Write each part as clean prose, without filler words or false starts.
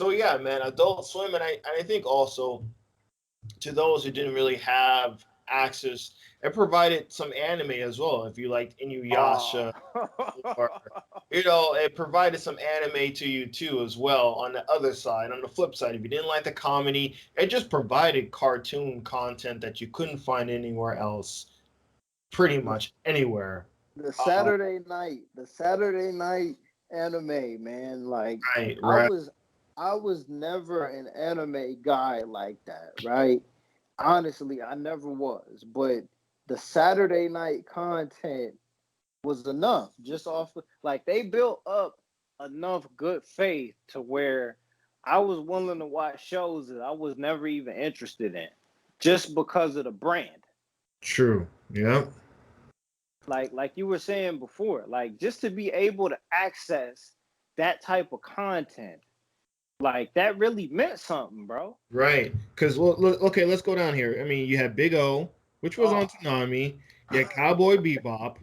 So yeah, man, Adult Swim, and I think also to those who didn't really have access, it provided some anime as well. If you liked Oh. Inuyasha, or it provided some anime to you too as well. On the other side, on the flip side, if you didn't like the comedy, it just provided cartoon content that you couldn't find anywhere else, pretty the, much anywhere. Uh, the Saturday night anime, man. Like right, I right. was, I was never an anime guy like that, right? Honestly, I never was. But the Saturday night content was enough. Just off, like they built up enough good faith to where I was willing to watch shows that I was never even interested in, just because of the brand. True. Yep. Like you were saying before, like just to be able to access that type of content, like that really meant something, bro. Right. Because, well, look, okay, let's go down here. I mean, you had Big O, which was on Oh, Toonami. You had Cowboy Bebop.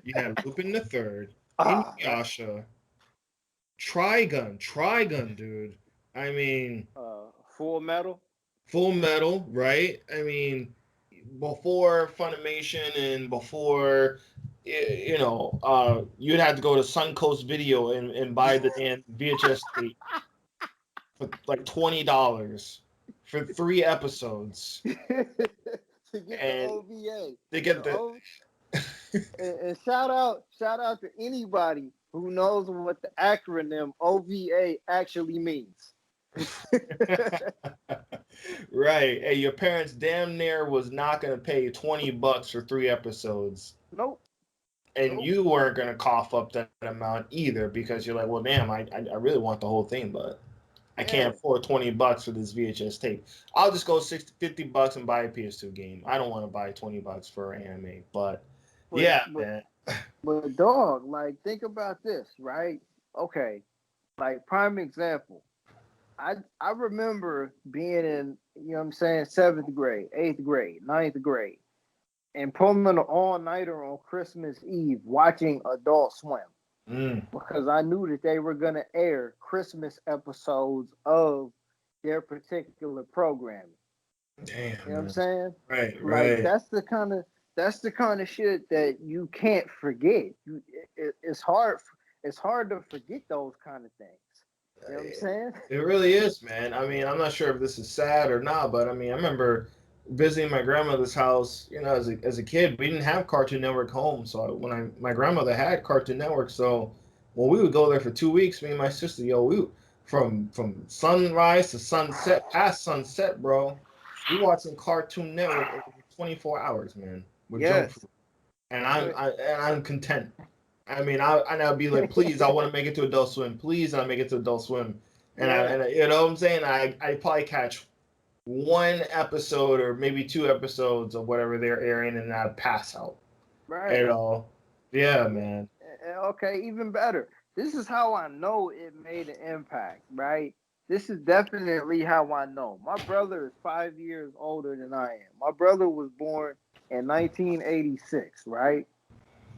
You had Lupin the Third, that Inuyasha, Trigun, dude. I mean, Full Metal. Full Metal, right? I mean, before Funimation and before, you'd have to go to Suncoast Video and buy the damn VHS tape for like $20 for 3 episodes, To get the and OVA. they get The the O and shout out to anybody who knows what the acronym OVA actually means. right. Hey, your parents damn near was not gonna pay you $20 for 3 episodes, Nope, and nope, you weren't gonna cough up that amount either because you're like, well, damn, I really want the whole thing, but I can't yeah. afford $20 for this VHS tape. I'll just go 60, $50 and buy a PS2 game. I don't want to buy $20 for anime, but But yeah, but man. but dog, like think about this, right? Okay, like prime example. I remember being in, you know what I'm saying, seventh grade, eighth grade, ninth grade, and pulling an all nighter on Christmas Eve watching Adult Swim Mm, because I knew that they were gonna air Christmas episodes of their particular programming. You know damn, what I'm man. saying? Right, Like right. that's the kind of shit that you can't forget. It's hard to forget those kind of things. You know what I'm saying? It really is, man. I mean, I'm not sure if this is sad or not, but I mean, I remember visiting my grandmother's house. As a kid, we didn't have Cartoon Network home, so my grandmother had Cartoon Network, so when we would go there for 2 weeks, me and my sister, yo, we from sunrise to sunset, past sunset, bro. We watching Cartoon Network every 24 hours, man, with junk Yes, food, and but I'm content. I mean, I'll be like, please, I want to make it to Adult Swim. Please, I make it to Adult Swim. yeah, You know what I'm saying? I probably catch 1 episode or maybe 2 episodes of whatever they're airing, and I'd pass out. right. You know? Yeah, Yeah. man. Okay, even better. This is how I know it made an impact, right? This is definitely how I know. My brother is 5 years older than I am. My brother was born in 1986, right?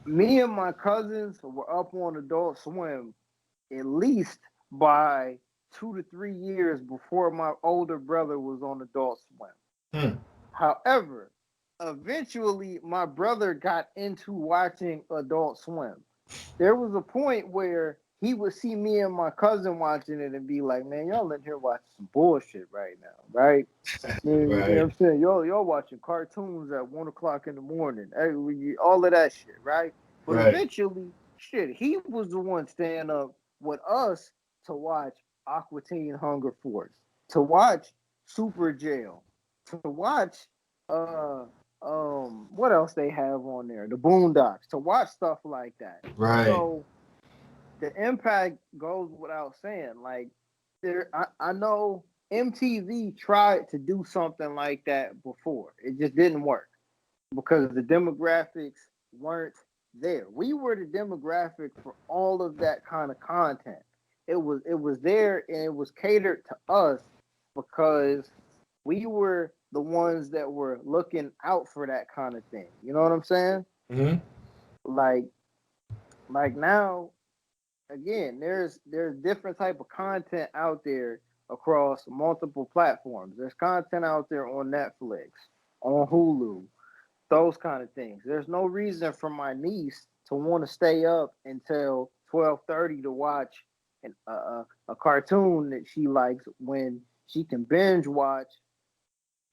Me and my cousins were up on Adult Swim at least by 2 to 3 years before my older brother was on Adult Swim. Hmm. However, eventually my brother got into watching Adult Swim. There was a point where he would see me and my cousin watching it and be like, "Man, y'all in here watching some bullshit right now, right? Man, you know what Right. I'm saying? Y'all watching cartoons at 1 o'clock in the morning, all of that shit, right?" But Right. eventually, shit, he was the one staying up with us to watch Aqua Teen Hunger Force, to watch Super Jail, to watch uh what else they have on there, the Boondocks, to watch stuff like that. Right. So the impact goes without saying. Like I know MTV tried to do something like that before. It just didn't work because the demographics weren't there. We were the demographic for all of that kind of content. It was there and it was catered to us because we were the ones that were looking out for that kind of thing. You know what I'm saying? Hmm. Like now again, there's different type of content out there across multiple platforms. There's content out there on Netflix, on Hulu, those kind of things. There's no reason for my niece to want to stay up until 12:30 to watch a cartoon that she likes when she can binge watch,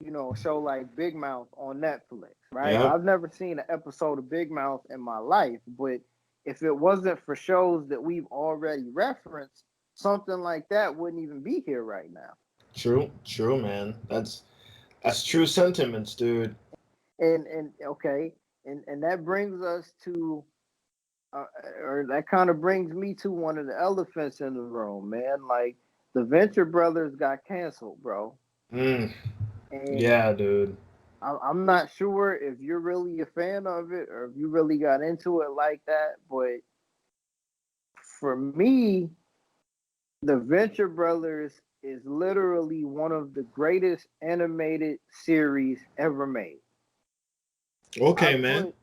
a show like Big Mouth on Netflix, right? Yeah. I've never seen an episode of Big Mouth in my life, but if it wasn't for shows that we've already referenced, something like that wouldn't even be here right now. True, man. That's true sentiments, dude. And okay, and that brings us to or that kind of brings me to one of the elephants in the room, man. Like the Venture Brothers got canceled, bro, Mm, and yeah, dude. I'm not sure if you're really a fan of it or if you really got into it like that. But for me, the Venture Brothers is literally one of the greatest animated series ever made. I Okay, man. put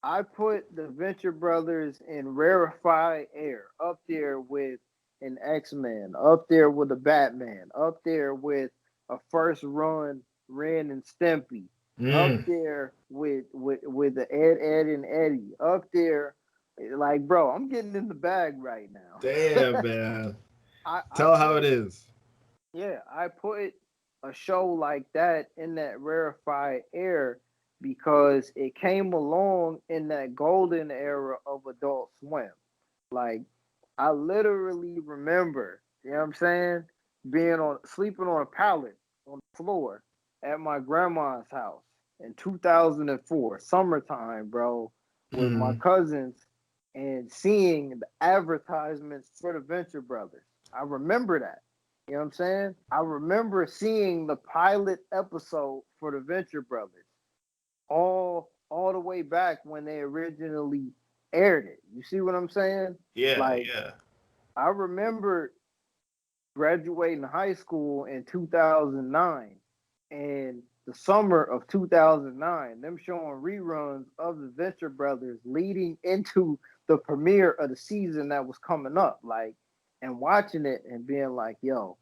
I put the Venture Brothers in rarefied air, up there with an X-Men, up there with a Batman, up there with a first run Ren and Stimpy, up Mm, there with the Ed and Eddie, up there, like, bro, I'm getting in the bag right now. damn, man. I Tell how it put is. Yeah, I put a show like that in that rarefied air because it came along in that golden era of Adult Swim. Like, I literally remember, you know what I'm saying, sleeping on a pallet on the floor at my grandma's house in 2004, summertime, bro, with my Mm, cousins and seeing the advertisements for the Venture Brothers. I remember that. You know what I'm saying? I remember seeing the pilot episode for the Venture Brothers all the way back when they originally aired it. You see what I'm saying? yeah, Like, yeah. I remember graduating high school in 2009 and the summer of 2009, them showing reruns of the Venture Brothers leading into the premiere of the season that was coming up, like, and watching it and being like, yo,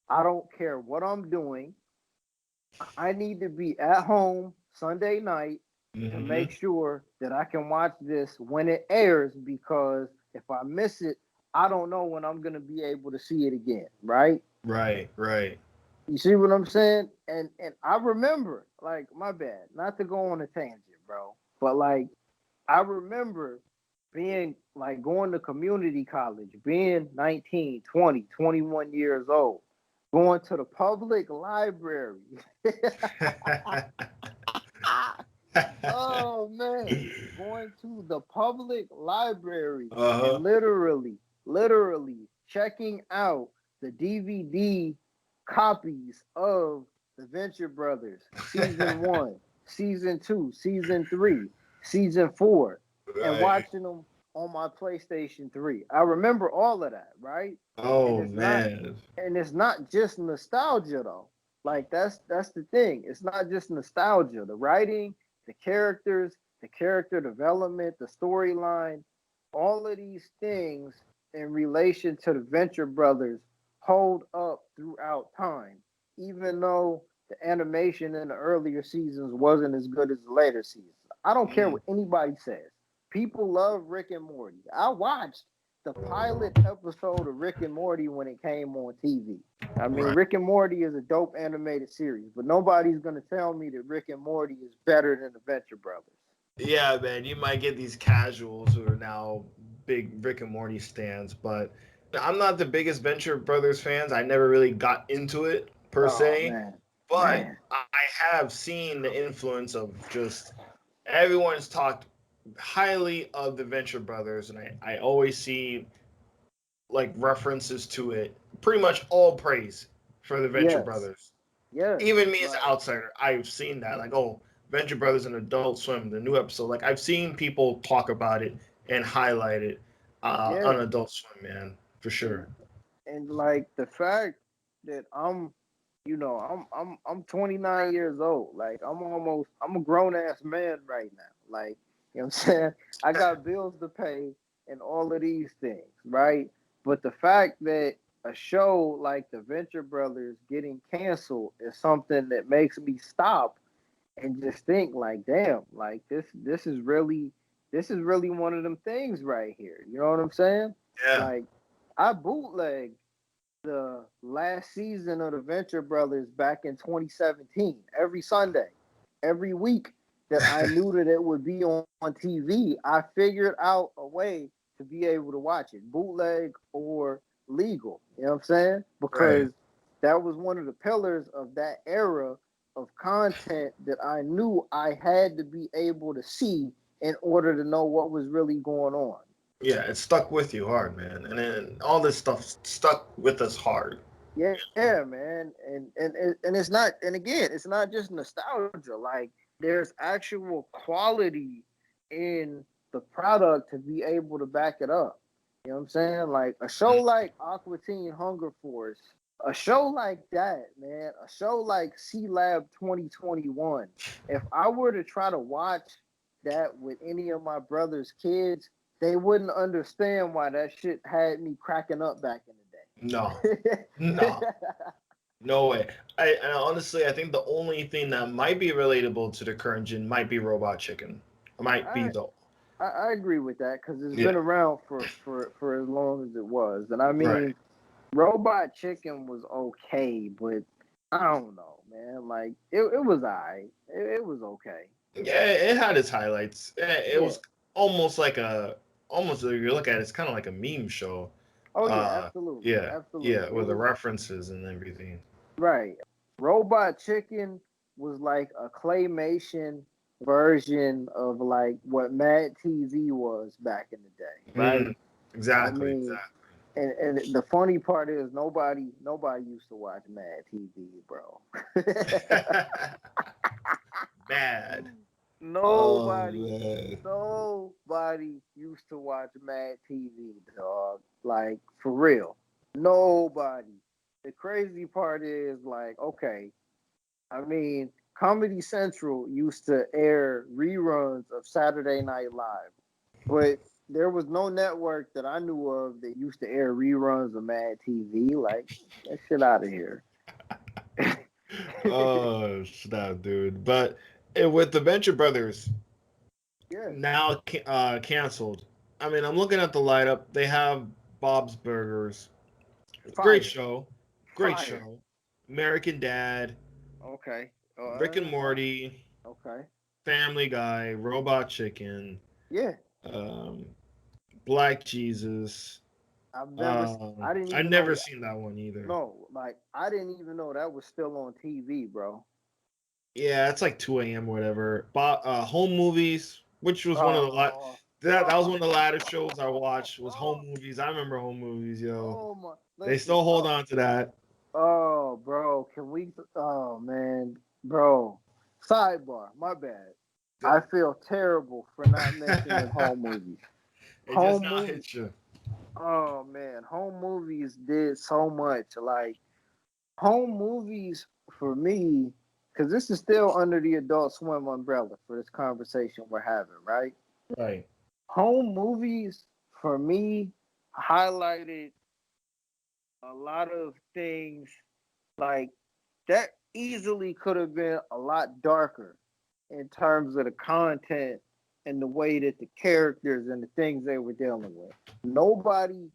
I don't care what I'm doing. I need to be at home Sunday night to Hmm. make sure that I can watch this when it airs, because if I miss it, I don't know when I'm going to be able to see it again, right? Right, right. You see what I'm saying? And I remember, like, my bad, not to go on a tangent, bro, but like, I remember being like going to community college, being 19, 20, 21 years old, going to the public library. Oh man, going to the public library and Uh-huh. literally checking out the DVD copies of the Venture Brothers season 1, season 2, season 3, season 4, and Right. watching them on my PlayStation 3. I remember all of that, right? And Oh it's not man. and it's not just nostalgia though. Like, that's the thing. It's not just nostalgia. The writing, the characters, the character development, the storyline, all of these things in relation to the Venture Brothers hold up throughout time, even though the animation in the earlier seasons wasn't as good as the later seasons. I don't care Mm. what anybody says. People love Rick and Morty. I watched the pilot episode of Rick and Morty when it came on TV. I mean, Right. Rick and Morty is a dope animated series, but nobody's gonna tell me that Rick and Morty is better than the Venture Brothers. Yeah, man. You might get these casuals who are now big Rick and Morty stands, but I'm not the biggest Venture Brothers fans. I never really got into it per Oh se, man, but man, I have seen the influence of just everyone's talked highly of the Venture Brothers, and I always see like references to it. Pretty much all praise for the Venture yes, Brothers. yes, Even me as an like outsider, I've seen that. Like, oh, Venture Brothers and Adult Swim, the new episode. Like, I've seen people talk about it and highlight it yeah, on Adult Swim, man, for and sure. like the fact that I'm 29 years old. Like, I'm a grown ass man right now. Like, you know what I'm saying? I got bills to pay and all of these things, right? But the fact that a show like the Venture Brothers getting canceled is something that makes me stop and just think like, damn, like this is really one of them things right here. You know what I'm saying? Yeah. Like I bootlegged the last season of the Venture Brothers back in 2017 every Sunday, every week that I knew that it would be on TV. I figured out a way to be able to watch it, bootleg or legal. You know what I'm saying? Right. Because that was one of the pillars of that era of content that I knew I had to be able to see in order to know what was really going on. Yeah, it stuck with you hard, man. And then all this stuff stuck with us hard. Yeah, man, and it's not, and again, it's not just nostalgia. Like there's actual quality in the product to be able to back it up. You know what I'm saying? Like a show like Aqua Teen Hunger Force, a show like that, man, a show like C Lab 2021. If I were to try to watch that with any of my brother's kids, they wouldn't understand why that shit had me cracking up back in No, the day. no, no way. And honestly, I think the only thing that might be relatable to the current gen might be Robot Chicken. Might be I, though. I agree with that because it's been Yeah. around for as long as it was, and I Right. mean, Robot Chicken was okay, but I don't know, man. Like it was alright. It was okay. Yeah, it had its highlights. It Yeah. was almost like a, almost if you look at it, it's kind of like a meme show. Oh yeah, absolutely, Yeah, yeah, absolutely. It with the was references and everything. right. Robot Chicken was like a claymation version of like what Mad TV was back in the day, right? Mm, I exactly, mean, exactly. and the funny part is nobody used to watch Mad TV, bro. Bad. Oh nobody man. nobody used to watch Mad TV, dog. Like for real. Nobody. The crazy part is like, okay, I mean, Comedy Central used to air reruns of Saturday Night Live, but there was no network that I knew of that used to air reruns of Mad TV. Like, that shit out of here. Oh snap, dude. But with the Venture Brothers yeah, now canceled. I mean, I'm looking at the lineup. They have Bob's Burgers. Great fire, show. Great fire. show. American Dad, Okay, Rick and Morty, okay, Family Guy, Robot Chicken, yeah. um, Black Jesus. I've never, I didn't I even never know. seen that one either. No, like I didn't even know that was still on TV, bro. Yeah, it's like 2 a.m. or whatever. Home movies, which was one of the Oh, that was oh, one of the latter shows I watched was home movies. I remember home movies, yo. oh my! They Listen, still hold on to that. oh, bro, can we? Oh man, bro. Sidebar, my bad. I feel terrible for not mentioning home movies. It just Home now movies. hits you. Oh man, home movies did so much. Like home movies for me, because this is still under the Adult Swim umbrella for this conversation we're having, right? Right. Home movies for me highlighted a lot of things like that easily could have been a lot darker in terms of the content and the way that the characters and the things they were dealing with. Nobody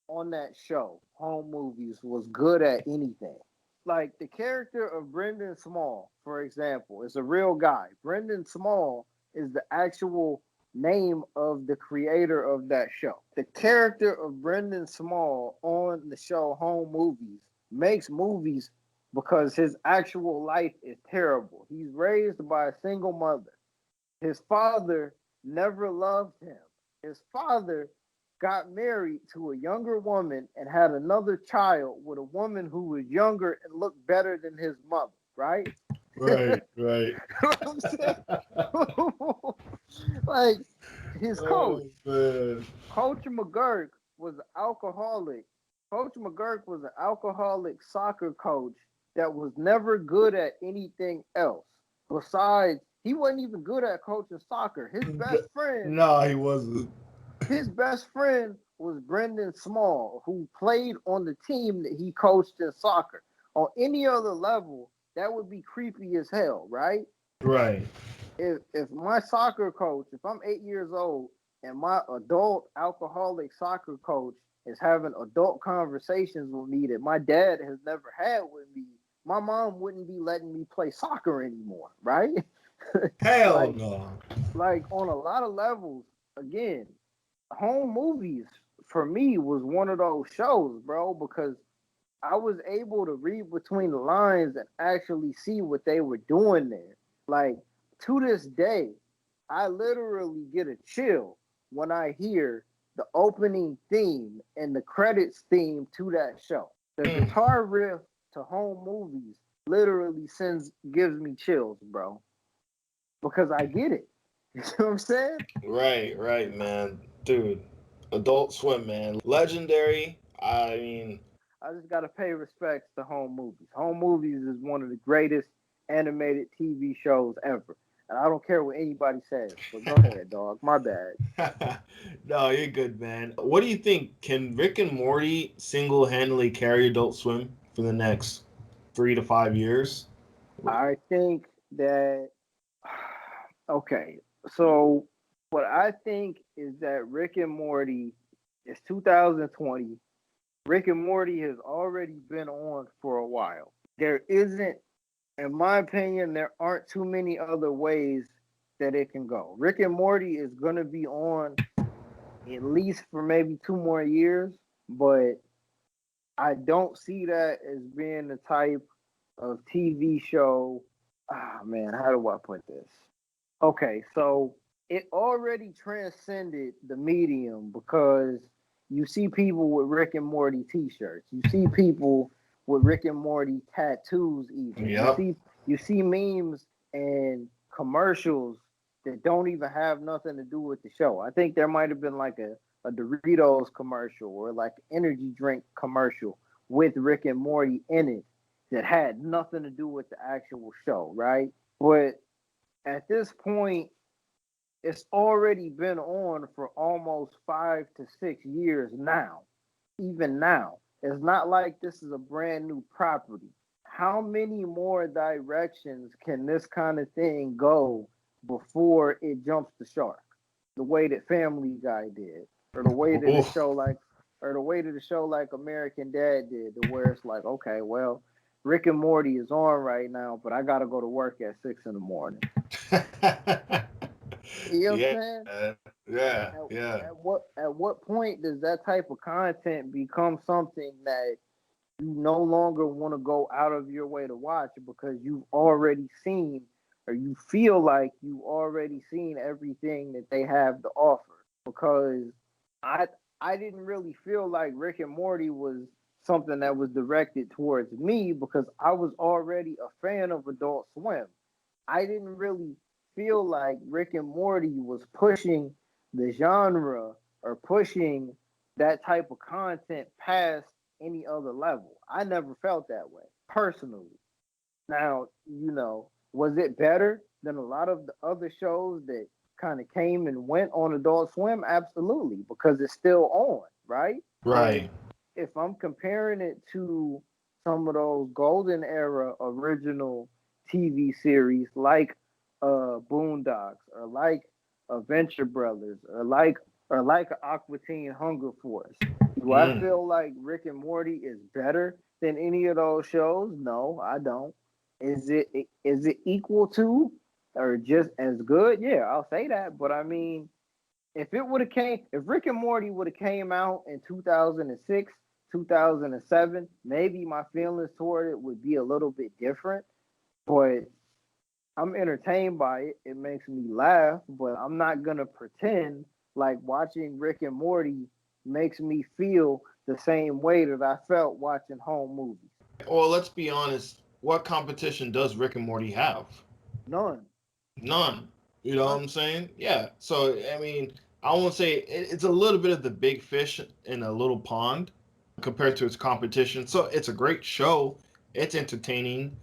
on that show, home movies, was good at anything. Like the character of Brendan Small, for example, is a real guy. Brendan Small is the actual name of the creator of that show. The character of Brendan Small on the show Home Movies makes movies because his actual life is terrible. He's raised by a single mother. His father never loved him. His father got married to a younger woman and had another child with a woman who was younger and looked better than his mother, right? Right. Right. You know what I'm saying? Like his coach, Oh man. Coach McGurk, was an alcoholic. Coach McGurk was an alcoholic soccer coach that was never good at anything else. Besides, he wasn't even good at coaching soccer. No, he wasn't. His best friend was Brendan Small, who played on the team that he coached in soccer. On any other level, that would be creepy as hell, right? Right. If my soccer coach, if I'm 8 years old and my adult alcoholic soccer coach is having adult conversations with me that my dad has never had with me, my mom wouldn't be letting me play soccer anymore, right? Hell like no. like on a lot of levels, again, home movies for me was one of those shows, bro, because I was able to read between the lines and actually see what they were doing there. Like to this day, I literally get a chill when I hear the opening theme and the credits theme to that show. The Mm. guitar riff to home movies literally gives me chills, bro, because I get it. You know what I'm saying? Right, man. Dude, Adult Swim, man. Legendary. I mean, I just gotta pay respects to home movies. Home movies is one of the greatest animated TV shows ever. And I don't care what anybody says, but go ahead, dog. My bad. no, you're good, man. What do you think? Can Rick and Morty single-handedly carry Adult Swim for the next 3 to 5 years? I think that okay. So what I think is that Rick and Morty is 2020. Rick and Morty has already been on for a while. There isn't, in my opinion, there aren't too many other ways that it can go. Rick and Morty is going to be on at least for maybe 2 more years, but I don't see that as being the type of TV show. Ah, man, how do I put this? Okay, so it already transcended the medium because you see people with Rick and Morty t-shirts. You see people with Rick and Morty tattoos even. Yep. You see memes and commercials that don't even have nothing to do with the show. I think there might have been like a Doritos commercial or like energy drink commercial with Rick and Morty in it that had nothing to do with the actual show, right? But at this point, it's already been on for almost 5 to 6 years now. Even now, it's not like this is a brand new property. How many more directions can this kind of thing go before it jumps the shark? The way that Family Guy did, or the way that Oof. a show like American Dad did, to where it's like, okay, well, Rick and Morty is on right now, but I gotta go to work at 6 in the morning. You know what yeah, I'm saying? yeah, yeah. At what point does that type of content become something that you no longer want to go out of your way to watch because you've already seen, or you feel like you've already seen everything that they have to offer? Because I I didn't really feel like Rick and Morty was something that was directed towards me because I was already a fan of Adult Swim. I didn't really feel like Rick and Morty was pushing the genre or pushing that type of content past any other level. I never felt that way personally. Now, was it better than a lot of the other shows that kind of came and went on Adult Swim? Absolutely, because it's still on, right? But Right. if I'm comparing it to some of those golden era original TV series like Boondocks or like Adventure Brothers or like Aqua Teen Hunger Force, do I Mm. feel like Rick and Morty is better than any of those shows? No, I don't. Is it equal to or just as good? Yeah, I'll say that. But I mean, if Rick and Morty would have came out in 2006, 2007, maybe my feelings toward it would be a little bit different. But I'm entertained by it. It makes me laugh, but I'm not gonna pretend like watching Rick and Morty makes me feel the same way that I felt watching home movies. Well, let's be honest. What competition does Rick and Morty have? None. None. You know what None. I'm saying? Yeah. So I mean, I won't say it's a little bit of the big fish in a little pond compared to its competition. So it's a great show. It's entertaining,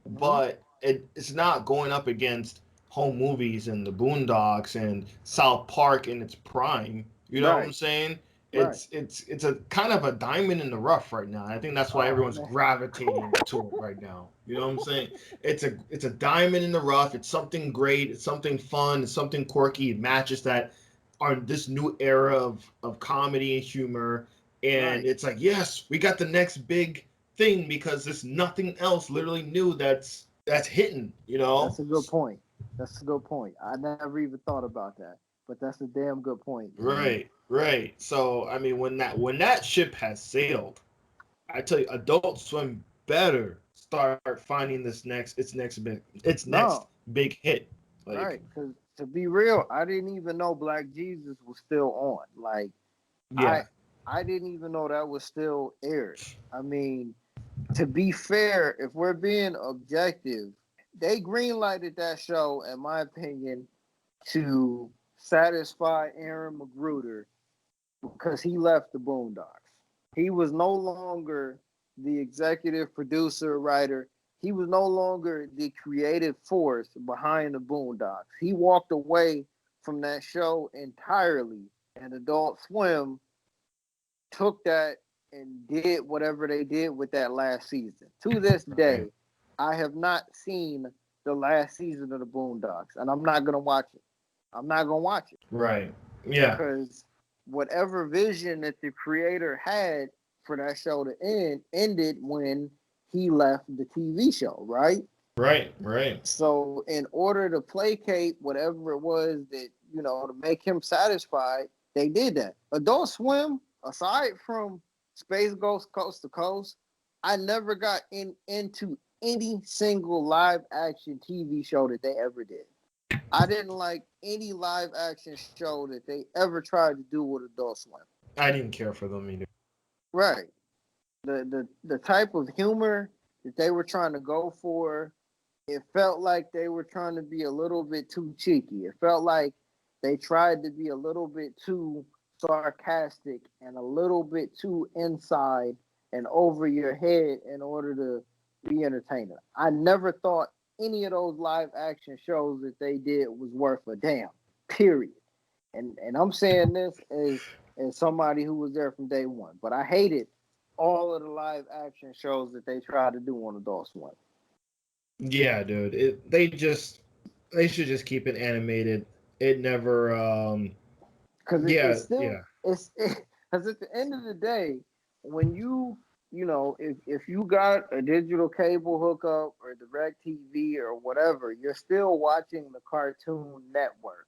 Mm-hmm. but it's not going up against home movies and the Boondocks and South Park in its prime. You know what I'm Right. saying? Right. it's a kind of a diamond in the rough right now. I think that's why Oh everyone's man. gravitating to it right now. You know what I'm saying? It's a diamond in the rough. It's something great. It's something fun. It's something quirky. It matches that on this new era of comedy and humor. And Right. it's like, yes, we got the next big thing because there's nothing else literally new that's hitting. You know? That's a good point. That's a good point. I never even thought about that, but that's a damn good point, man. Right, right. So I mean, when that ship has sailed, I tell you, Adult Swim better start finding its next No, big hit. right? Like, Because to be real, I didn't even know Black Jesus was still on. Like, I yeah, I didn't even know that was still aired. I mean, to be fair, if we're being objective, they greenlighted that show, in my opinion, to satisfy Aaron Magruder because he left the Boondocks. He was no longer the executive producer, writer. He was no longer the creative force behind the Boondocks. He walked away from that show entirely, and Adult Swim took that and did whatever they did with that last season. To this right, day, I have not seen the last season of the Boondocks, and I'm not gonna watch it. I'm not gonna watch it right, yeah, because whatever vision that the creator had for that show to end ended when he left the TV show, right? right, right, So in order to placate whatever it was that, to make him satisfied, they did that. Adult Swim, aside from Space Ghost Coast to Coast, I never got into any single live action TV show that they ever did. I didn't like any live action show that they ever tried to do with Adult Swim. I didn't care for them either. Right. The type of humor that they were trying to go for, it felt like they were trying to be a little bit too cheeky. It felt like they tried to be a little bit too sarcastic and a little bit too inside and over your head in order to be entertaining. I never thought any of those live action shows that they did was worth a damn. Period. And I'm saying this as somebody who was there from day one. But I hated all of the live action shows that they tried to do on Adult Swim. Yeah, dude, they should just keep it animated. It never, Because yeah, it's still yeah, because at the end of the day, when if you got a digital cable hookup or direct TV or whatever, you're still watching the Cartoon Network,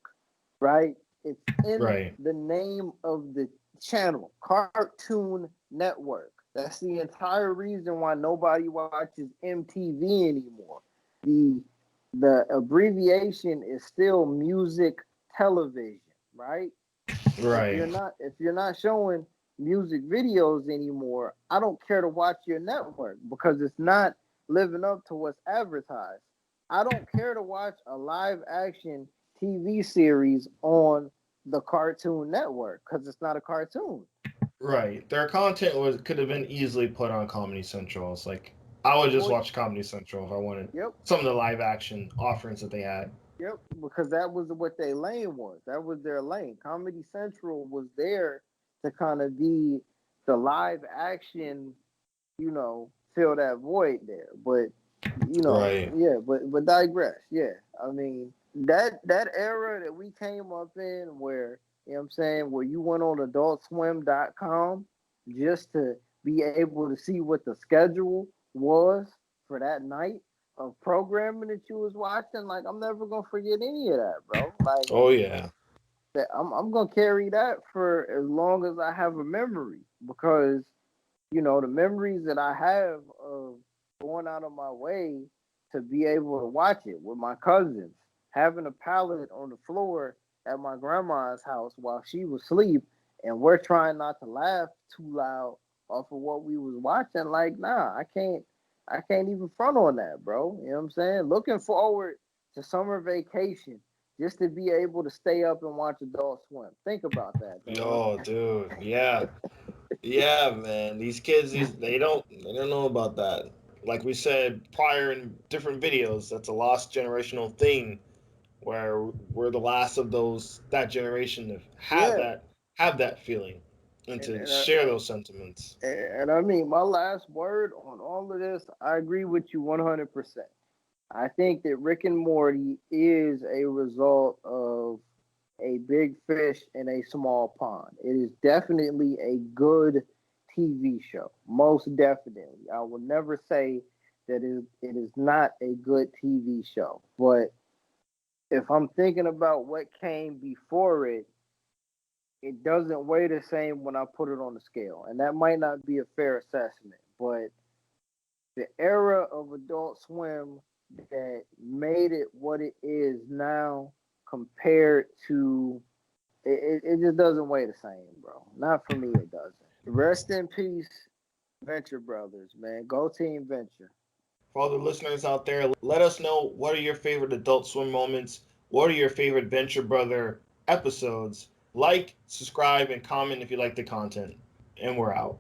right? It's in right, the name of the channel, Cartoon Network. That's the entire reason why nobody watches MTV anymore. The the abbreviation is still music television, right? right, If you're not showing music videos anymore, I don't care to watch your network because it's not living up to what's advertised. I don't care to watch a live action TV series on the Cartoon Network because it's not a cartoon. right. Their content could have been easily put on Comedy Central. It's like I would just Or watch Comedy Central if I wanted yep, some of the live action offerings that they had. yep, because that was what their lane was. That was their lane. Comedy Central was there to kind of be the live action, fill that void there. But Right. yeah, but digress. Yeah, I mean that era that we came up in, where what I'm saying, where you went on AdultSwim.com just to be able to see what the schedule was for that night of programming that you was watching. Like, I'm never gonna forget any of that, bro. Like, Oh yeah. that I'm gonna carry that for as long as I have a memory, because the memories that I have of going out of my way to be able to watch it with my cousins, having a pallet on the floor at my grandma's house while she was asleep, and we're trying not to laugh too loud off of what we was watching. Like, nah, I can't even front on that, bro. You know what I'm saying? Looking forward to summer vacation just to be able to stay up and watch Adult Swim. Think about that, dog. Yo, dude. Yeah. Yeah, man. These kids, they don't know about that. Like we said prior in different videos, that's a lost generational thing where we're the last of those that generation to Yeah, have that feeling. and And to and, share those sentiments. and I mean, my last word on all of this, I agree with you 100%. I think that Rick and Morty is a result of a big fish in a small pond. It is definitely a good TV show. Most definitely. I will never say that it is not a good TV show. But if I'm thinking about what came before it doesn't weigh the same when I put it on the scale. And that might not be a fair assessment. But the era of Adult Swim that made it what it is now compared to it just doesn't weigh the same, bro. Not for me, it doesn't. Rest in peace, Venture Brothers, man. Go Team Venture. For all the listeners out there, let us know what are your favorite Adult Swim moments. What are your favorite Venture Brother episodes? Like, subscribe, and comment if you like the content. And we're out.